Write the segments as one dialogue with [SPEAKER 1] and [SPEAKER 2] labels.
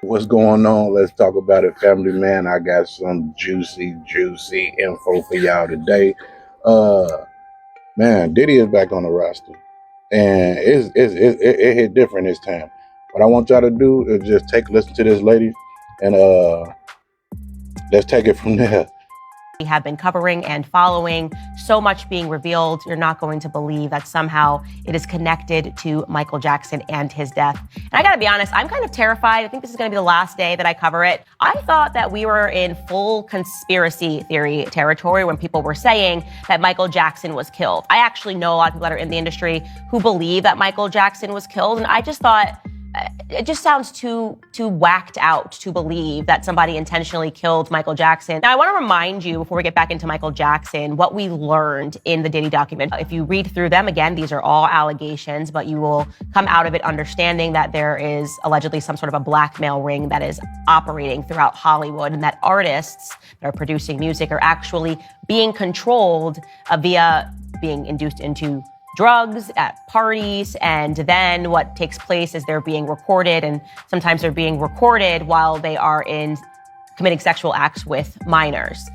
[SPEAKER 1] What's going on? Let's talk about it, family man. I got some juicy info for y'all today. Uh, Man, Diddy is back on the roster, and it hit different this time. What I want y'all to do is just listen to this lady, and let's take it from there.
[SPEAKER 2] We have been covering and following, so much being revealed. You're not going to believe that somehow it is connected to Michael Jackson and his death. And I gotta be honest, I'm kind of terrified. I think this is gonna be the last day that I cover it. I thought that we were in full conspiracy theory territory when people were saying that Michael Jackson was killed. I actually know a lot of people that are in the industry who believe that Michael Jackson was killed, and I just thought, it just sounds too whacked out to believe that somebody intentionally killed Michael Jackson. Now, I want to remind you, before we get back into Michael Jackson, what we learned in the Diddy document. If you read through them, again, these are all allegations, but you will come out of it understanding that there is allegedly some sort of a blackmail ring that is operating throughout Hollywood, and that artists that are producing music are actually being controlled via being induced into drugs at parties, and then what takes place is they're being recorded, and sometimes they're being recorded while they are committing sexual acts with minors.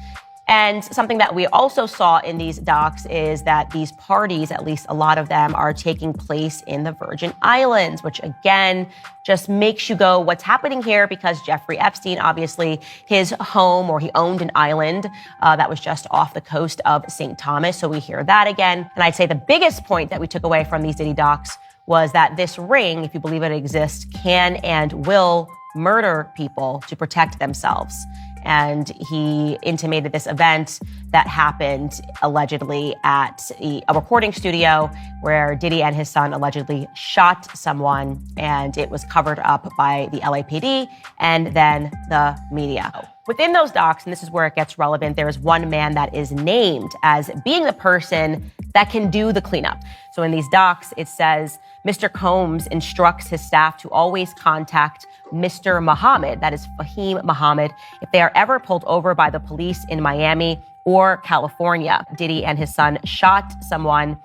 [SPEAKER 2] And something that we also saw in these docs is that these parties, at least a lot of them, are taking place in the Virgin Islands, which again just makes you go, what's happening here? Because Jeffrey Epstein, obviously his home, or he owned an island that was just off the coast of St. Thomas. So we hear that again. And I'd say the biggest point that we took away from these Diddy docs was that this ring, if you believe it exists, can and will murder people to protect themselves. And he intimated this event that happened allegedly at a recording studio where Diddy and his son allegedly shot someone, and it was covered up by the LAPD and then the media. Within those docs, and this is where it gets relevant, there is one man that is named as being the person that can do the cleanup. So in these docs, it says, Mr. Combs instructs his staff to always contact Mr. Muhammad, that is Fahim Muhammad, if they are ever pulled over by the police in Miami or California. Diddy and his son shot someone,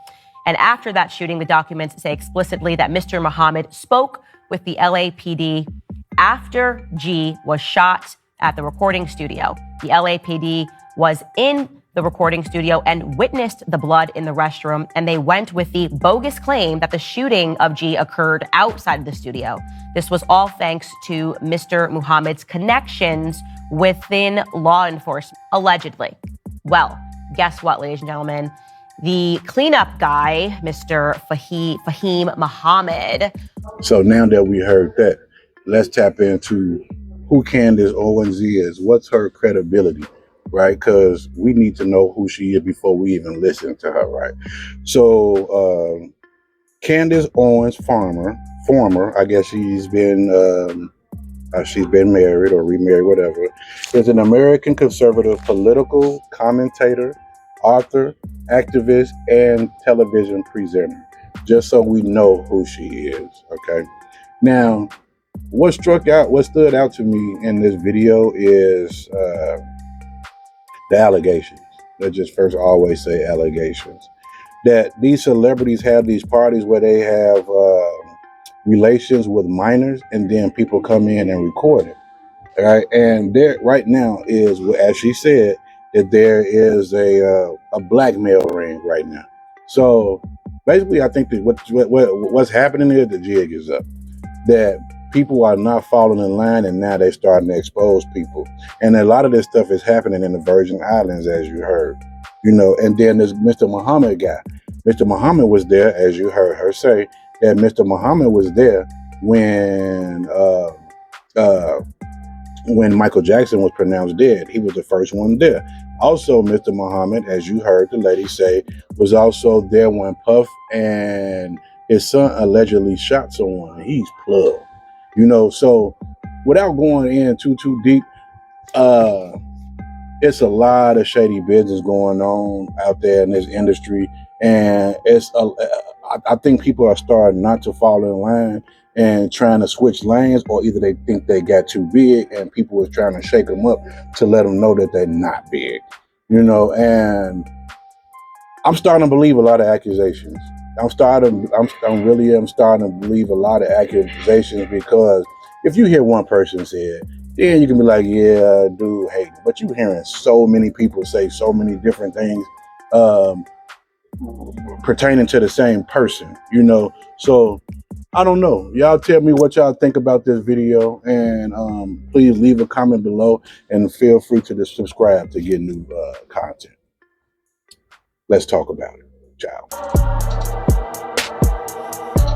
[SPEAKER 2] and after that shooting, the documents say explicitly that Mr. Muhammad spoke with the LAPD after G was shot at the recording studio. The LAPD was in the recording studio and witnessed the blood in the restroom, and they went with the bogus claim that the shooting of G occurred outside of the studio. This was all thanks to Mr. Muhammad's connections within law enforcement, allegedly. Well, guess what, ladies and gentlemen? The cleanup guy, Mr. Fahim Muhammad.
[SPEAKER 1] So now that we heard that, let's tap into who Candace Owens is. What's her credibility? Right? Because we need to know who she is before we even listen to her, right? So Candace Owens, former, I guess she's been married or remarried, whatever, is an American conservative political commentator, author, activist, and television presenter. Just so we know who she is, okay? Now, what stood out to me in this video is the allegations. Let's just first always say allegations. That these celebrities have these parties where they have relations with minors, and then people come in and record it. All right, and there right now is, as she said, that there is a blackmail ring right now. So basically, I think that what's happening is the jig is up. That people are not falling in line, and now they're starting to expose people. And a lot of this stuff is happening in the Virgin Islands, as you heard. And then there's Mr. Muhammad guy. Mr. Muhammad was there, as you heard her say, that Mr. Muhammad was there when Michael Jackson was pronounced dead. He was the first one there. Also, Mr. Muhammad, as you heard the lady say, was also there when Puff and his son allegedly shot someone. He's plugged. So without going in too deep, it's a lot of shady business going on out there in this industry, and I think people are starting not to fall in line and trying to switch lanes, or either they think they got too big, and people are trying to shake them up to let them know that they're not big, and I'm starting to believe a lot of accusations. I'm starting to believe a lot of accusations because If you hear one person say it, then you can be like, yeah, dude, hate. But you hearing so many people say so many different things pertaining to the same person, you know. So I don't know. Y'all tell me what y'all think about this video, and please leave a comment below, and feel free to subscribe to get new content. Let's talk about it. Ciao.